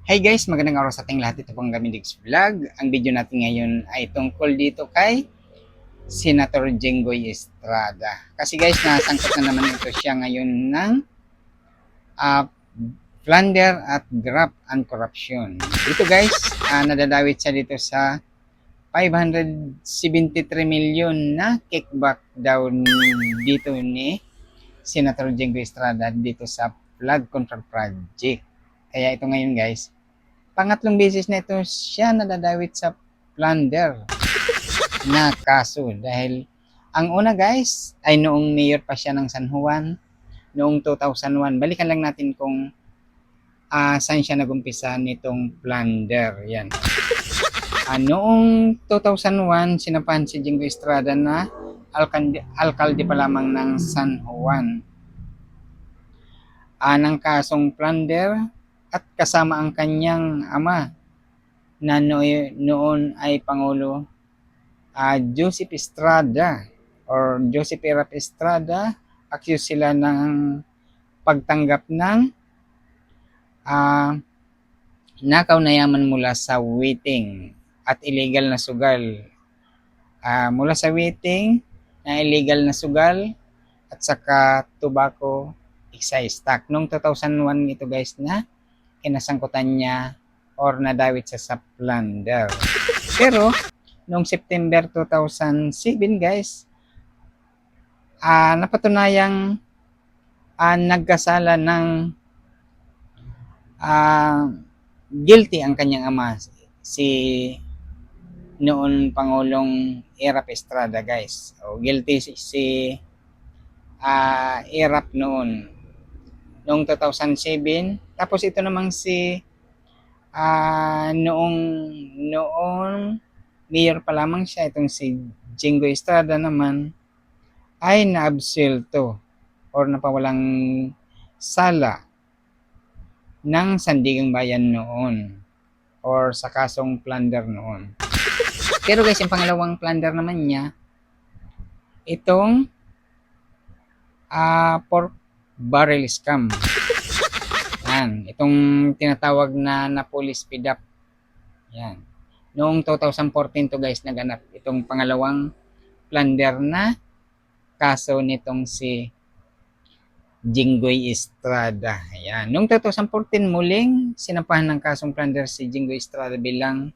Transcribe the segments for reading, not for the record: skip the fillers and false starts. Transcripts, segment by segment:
Hey guys, magandang araw sa ating lahat. Ito pong Gamidigs Vlog. Ang video natin ngayon ay tungkol dito kay Senator Jenggoy Estrada. Kasi guys, nasangkot na naman ito siya ngayon ng uh, plunder at graft and corruption. Dito guys, nadadawit siya dito sa 573 million na kickback daw dito ni Senator Jenggoy Estrada dito sa flood control project. Kaya ito ngayon guys, pangatlong beses na ito siya nadadawit sa plunder na kaso dahil ang una guys ay noong mayor pa siya ng San Juan noong 2001. Balikan lang natin kung saan siya nagumpisa nitong plunder. Yan. Noong 2001, sinapahan si Jenggoy Estrada na alkalde pa lamang ng San Juan. Ng kasong plunder at kasama ang kanyang ama na noon ay Pangulo Joseph Estrada or Joseph Erap Estrada. Accused sila ng pagtanggap ng nakaw na yaman mula sa waiting at illegal na sugal. Mula sa waiting na illegal na sugal at saka tobacco excise tax. Noong 2001 ito guys na kinasangkutan niya or nadawit siya sa plunder. Pero noong September 2007 guys, napatunayang nagkasala ng guilty ang kanyang ama, si noon Pangulong Erap Estrada guys. O guilty si Erap noong 2007. Tapos ito namang si noong mayor pa lamang siya, itong si Jenggoy Estrada naman ay naabsuelto or napawalang sala ng Sandigang Bayan noon or sa kasong plunder noon. Pero guys, yung pangalawang plunder naman niya, itong pork barrel scam. Yan, itong tinatawag na police speed up. Yan. Noong 2014 to guys naganap itong pangalawang plunder na kaso nitong si Jenggoy Estrada. Ayan. Noong 2014 muling sinampahan ng kasong plunder si Jenggoy Estrada bilang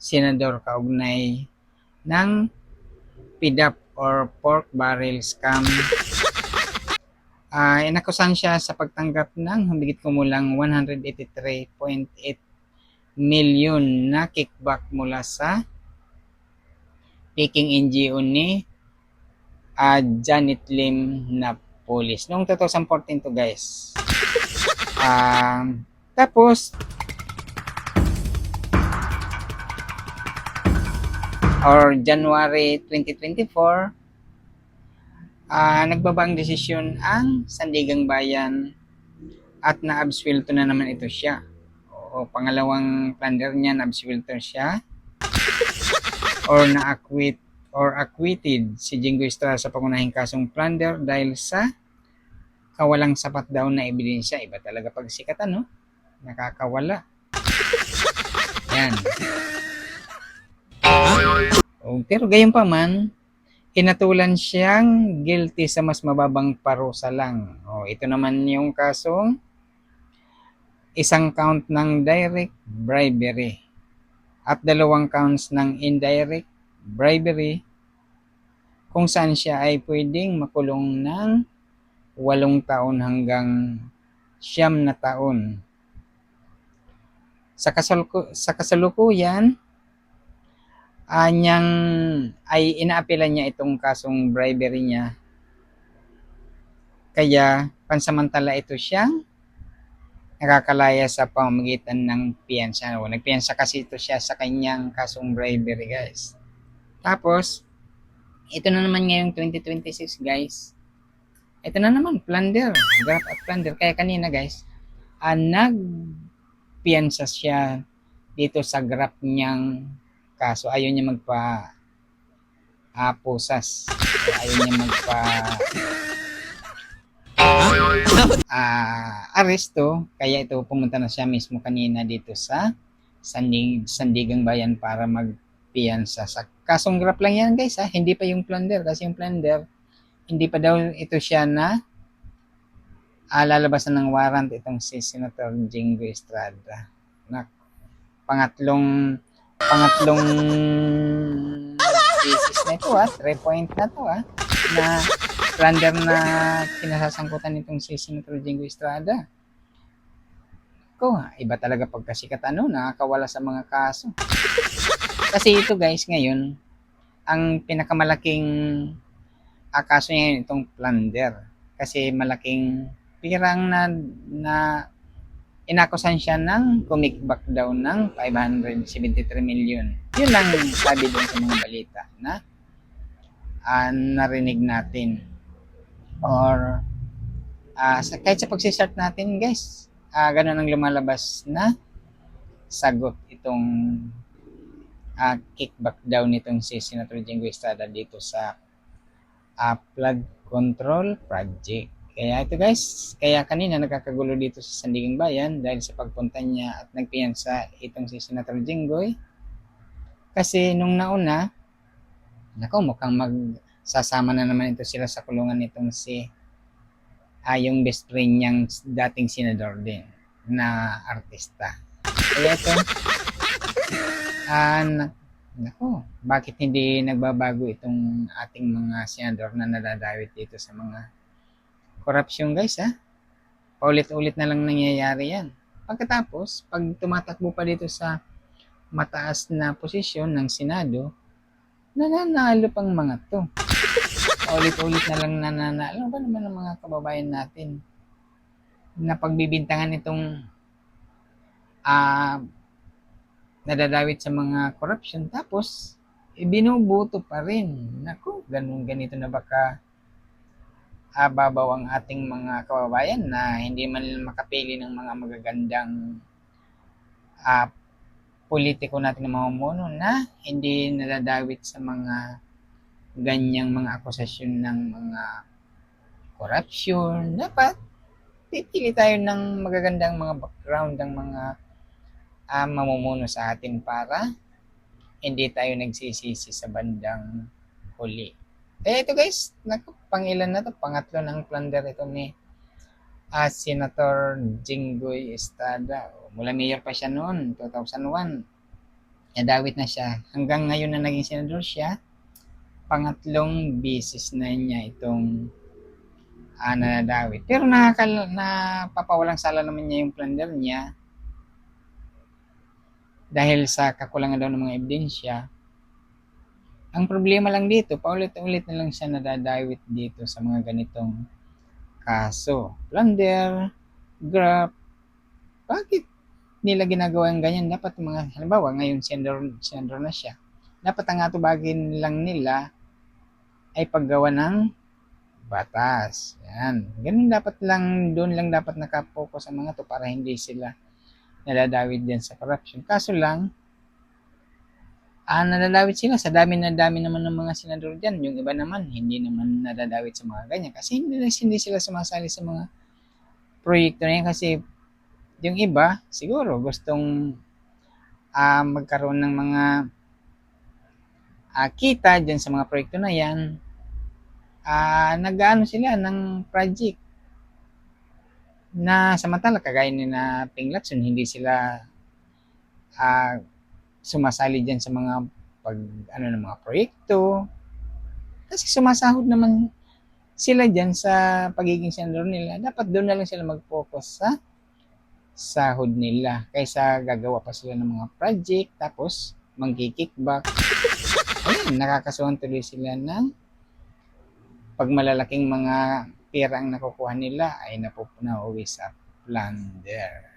senador kaugnay ng PDAP or pork barrel scam. Inakusahan siya sa pagtanggap ng humigit kumulang 183.8 million na kickback mula sa Peking NGO ni Janet Lim na police. Noong 2014 to guys. Tapos or January 2024, nagbabang desisyon ang Sandigang Bayan at naabsuelto na naman ito siya. O pangalawang plunder niya, naabsuelto siya or na-acquit or acquitted si Jenggoy Estrada sa pangunahing kasong plunder dahil sa kawalang sapat daw na ebidensya. Iba talaga pag sikatan, no? Nakakawala. Yan. Pero gayon pa man, hinatulan siyang guilty sa mas mababang parusa lang. Ito naman yung kasong isang count ng direct bribery at dalawang counts ng indirect bribery kung saan siya ay pwedeng makulong ng 8 taon hanggang 9 na taon. Sa kasalukuyan, niyang ay inaapilan niya itong kasong bribery niya. Kaya pansamantala ito siyang nakakalaya sa pamamagitan ng piyansa. Nagpiyansa kasi ito siya sa kanyang kasong bribery guys. Tapos, ito na naman ngayong 2026 guys. Ito na naman, plunder. Graft at plunder. Kaya kanina guys, nagpiyansa siya dito sa graft niyang kaso. Ayaw niya pusas. Ayaw niya aresto. Kaya ito pumunta na siya mismo kanina dito sa Sandigang Bayan para magpiyansa. Sa kasong grab lang yan guys ha, hindi pa yung plunder kasi yung plunder hindi pa daw ito siya na lalabasan ng warrant itong si Senator Jingo Estrada. Na pangatlong thesis na ito 3 point na to na plunder na kinasasangkutan nitong si Senator Jingo Estrada. Iba talaga pagkasikat nakakawala sa mga kaso. Kasi ito guys ngayon, ang pinakamalaking kaso niya itong plunder. Kasi malaking pirang na inakusan siya ng kumikbak daw ng 573 million. Yun lang sabi doon sa mga balita na narinig natin. Or kahit sa pagsisart natin guys, ganun ang lumalabas na sagot itong kickback daw nitong si Senator Jingo Estrada dito sa flood control project. Kaya ito guys, kaya kanina nagkakagulo dito sa Sandigang Bayan dahil sa pagpunta niya at nagpiyansa itong si Senator Jinggoy. Kasi nung nauna, mukhang magsasama na naman ito sila sa kulungan nitong si yung best friend niyang dating senador din na artista. Kaya ito, bakit hindi nagbabago itong ating mga senador na nadadawit dito sa mga korupsyon guys paulit-ulit na lang nangyayari yan. Pagkatapos, pag tumatakbo pa dito sa mataas na posisyon ng Senado, nananalo pang mga to. Paulit-ulit na lang nananalo. Ano ba naman ang mga kababayan natin na pagbibintangan itong nadadawit sa mga korupsyon tapos binubuto pa rin. Ganito na baka babaw ang ating mga kababayan na hindi man makapili ng mga magagandang politiko natin na mamumuno na hindi nadadawit sa mga ganyang mga akusasyon ng mga korupsyon. Dapat pipili tayo ng magagandang mga background ng mga mamumuno sa atin para hindi tayo nagsisisi sa bandang huli. Ito guys, pangilan na to, pangatlo ng plunder ito ni Senator Jinggoy Estrada. Mula mayor pa siya noon, 2001. Nadawit na siya. Hanggang ngayon na naging senador siya, pangatlong beses na niya itong nadawit. Pero napapawalang sala naman niya yung plunder niya dahil sa kakulangan daw ng mga ebidensya. Ang problema lang dito, paulit-ulit na lang siya nadadawit dito sa mga ganitong kaso. Plunder, graft. Bakit nila ginagawa yung ganyan? Dapat mga, halimbawa, ngayon senador na siya. Dapat ang atubagin lang nila ay paggawa ng batas. Yan. Ganun dapat lang, doon lang dapat nakapokus ang mga to para hindi sila nadadawit din sa corruption. Kaso lang, nadadawit sila sa dami naman ng mga senador dyan. Yung iba naman, hindi naman nadadawit sa mga ganyan. Kasi hindi sila sumasali sa mga proyekto na yan. Kasi yung iba, siguro gustong magkaroon ng mga kita dyan sa mga proyekto na yan. Nag-ano sila ng project na samantala kagaya ni na Ping Lacson, hindi sila sumasali dyan sa mga ng mga proyekto kasi sumasahod naman sila dyan sa pagiging senador nila. Dapat doon na lang sila mag-focus sa sahod nila kaysa gagawa pa sila ng mga project tapos mangki-kickback. Ayun, nakakasuhan tuloy sila ng pag malalaking mga pera ang nakukuha nila ay nauwi sa plunder.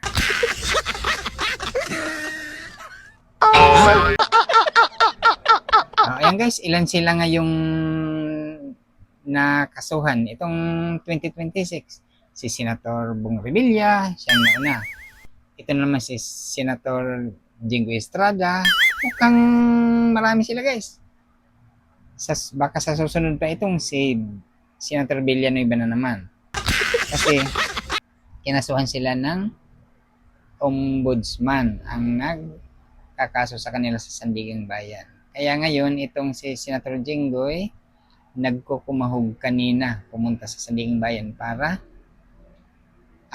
Ayan guys, ilan sila ngayong nakasuhan. Itong 2026, si Senator Bong Revilla, siya ang nauna. Ito naman si Senator Jingo Estrada. Mukhang marami sila guys. Baka sa susunod pa itong si Senator Villanueva na naman. Kasi kinasuhan sila ng ombudsman ang nagkakaso sa kanila sa Sandigan Bayan. Kaya ngayon, itong si Senator Jinggoy, nagkukumahog kanina, pumunta sa Sandigan Bayan para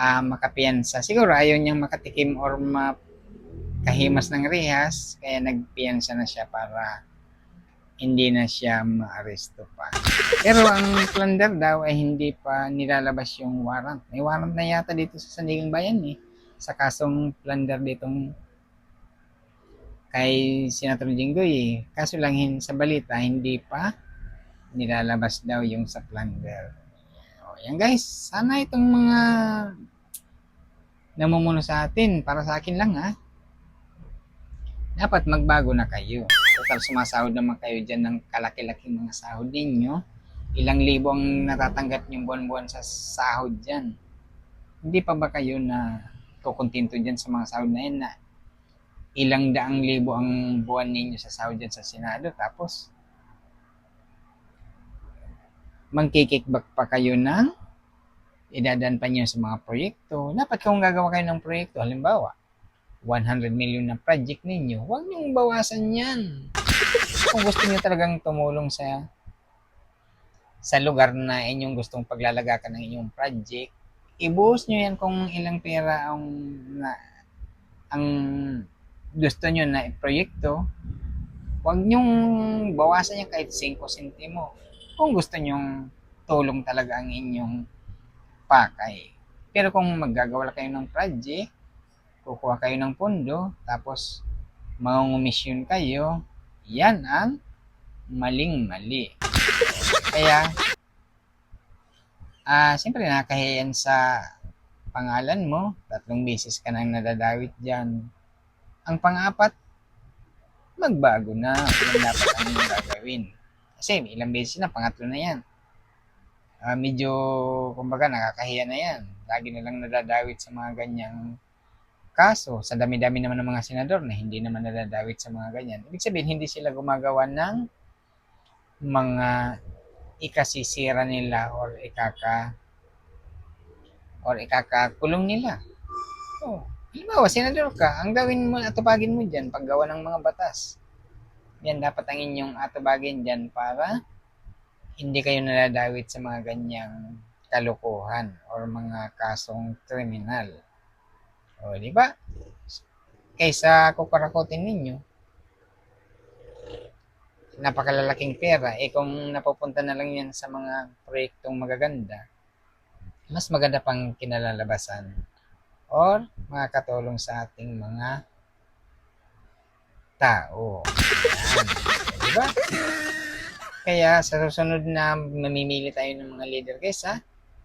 makapiyansa. Siguro ayaw niyang makatikim or makahimas ng rehas, kaya nagpiyansa na siya para hindi na siya maaresto pa. Pero ang plunder daw ay hindi pa nilalabas yung warrant. May warrant na yata dito sa Sandigan Bayan sa kasong plunder ditong kay Senator Jinggoy. Kaso lang sa balita, hindi pa nilalabas daw yung sa plunder. O, yan guys, sana itong mga namumuno sa atin, para sa akin lang dapat magbago na kayo. Total sumasahod naman kayo dyan ng kalaki-laking mga sahod ninyo. Ilang libo ang natatanggap yung buwan-buwan sa sahod dyan. Hindi pa ba kayo na kukontento dyan sa mga sahod na yan na ilang daang libo ang buwan ninyo sa sahod dyan sa Senado, tapos mangkikickback pa kayo ng idadaan pa nyo sa mga proyekto. Dapat kung gagawa kayo ng proyekto, halimbawa 100 million na project ninyo, huwag niyong bawasan yan. Kung gusto niyo talagang tumulong sa lugar na inyong gustong paglalagakan ng inyong project, ibuhos nyo yan kung ilang pera ang gusto nyo na proyekto. Huwag nyong bawasan yan kahit 5 sentimo kung gusto nyong tulong talaga ang inyong pakay. Pero kung maggagawa kayo ng project, kukuha kayo ng pondo, tapos mangungumisyon kayo, yan ang maling-mali. Kaya, siyempre nakakahiyan sa pangalan mo, 3 beses ka nang nadadawit dyan. Ang pang-apat, magbago na, yan dapat ang gagawin. Kasi ilang beses na, pangatlo na yan. Medyo, kumbaga, nakakahiya na yan. Lagi na lang nadadawit sa mga ganyang kaso, sa dami-dami naman ng mga senador na hindi naman nadadawit sa mga ganyan. Ibig sabihin, hindi sila gumagawa ng mga ikasisira nila or ikakakulong nila. Halimbawa, senador ka, ang gawin mo, atupagin mo dyan, paggawa ng mga batas. Yan, dapat ang inyong atupagin dyan para hindi kayo nadadawit sa mga ganyang kalokohan or mga kasong kriminal. O, di ba? Kaysa kukurakotin ninyo, napakalalaking pera, kung napupunta na lang yan sa mga proyektong magaganda, mas maganda pang kinalalabasan or makakatulong sa ating mga tao. Yan. Di ba? Kaya sa susunod na mamimili tayo ng mga leader, kaysa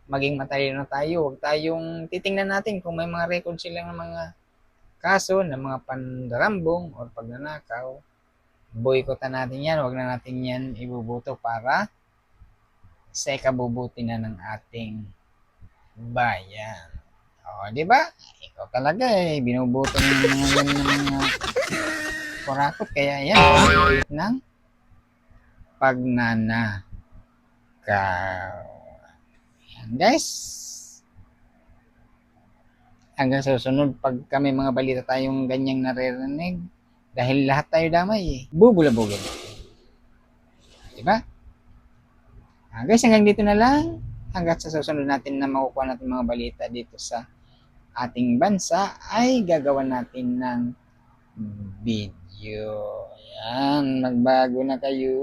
maging matalino tayo, huwag tayong titingnan natin kung may mga record silang ng mga kaso ng mga pandarambong o pagnanakaw. Boycottan natin yan, huwag na natin yan ibubuto para sa ikabubuti na ng ating bayan. O, di ba? Ikaw talaga binubuto ng mga yan ng mga kurakot, kaya yan, ulit ng pagnanakaw. Guys, hanggang sa susunod, pag kami mga balita tayong ganyang naririnig, dahil lahat tayo damay bubula-bula. Diba? Guys, hanggang dito na lang. Hanggang sa susunod natin na makukuha natin mga balita dito sa ating bansa, ay gagawa natin ng video. Yan, magbago na kayo.